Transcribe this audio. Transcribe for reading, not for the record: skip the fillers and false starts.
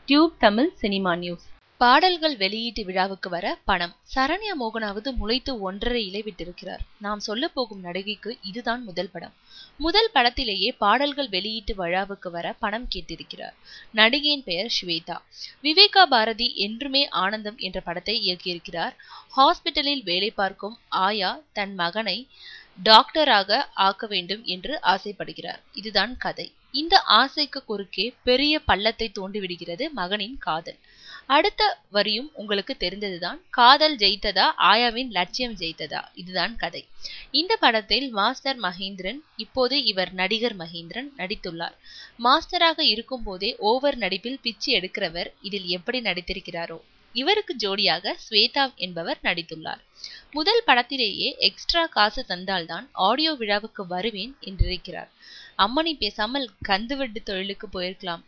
Tube Tamil cinema news. பாடல்கள் வெளியீட்டு விழாவுக்கு வர பணம். சரண்யா மோகனாவது முளைத்து 1.5 இலை விட்டிருக்கிறார். நாம் சொல்ல போகும் நடிகைக்கு இதுதான் முதல் படம். முதல் படத்திலேயே பாடல்கள் வெளியீட்டு விழாவுக்கு வர பணம் கேட்டிருக்கிறார். நடிகையின் பெயர் ஸ்வேதா. விவேகா பாரதி என்றுமே ஆனந்தம் என்ற படத்தை இயக்கியிருக்கிறார். ஹாஸ்பிட்டலில் வேலை பார்க்கும் ஆயா தன் மகனை டாக்டராக ஆக்க வேண்டும் என்று ஆசைப்படுகிறார். இதுதான் கதை. இந்த ஆசைக்கு குறுக்கே பெரிய பள்ளத்தை தோண்டிவிடுகிறது மகனின் காதல். அடுத்த வரியும் உங்களுக்கு தெரிந்ததுதான். காதல் ஜெயித்ததா, ஆயாவின் லட்சியம் ஜெயித்ததா? இதுதான் கதை. இந்த படத்தில் மாஸ்டர் மகேந்திரன், இப்போது இவர் நடிகர் மகேந்திரன் நடித்துள்ளார். மாஸ்டராக இருக்கும் போதே ஓவர் நடிப்பில் பிச்சு எடுக்கிறவர் இதில் எப்படி நடித்திருக்கிறாரோ. இவருக்கு ஜோடியாக ஸ்வேதா என்பவர் நடித்துள்ளார். முதல் படத்திலேயே எக்ஸ்ட்ரா காசு தந்தால்தான் ஆடியோ விழாவுக்கு வருவேன் என்றிருக்கிறார். அம்மணி பேசாமல் கந்துவட்டி தொழிலுக்கு போயிருக்கலாம்.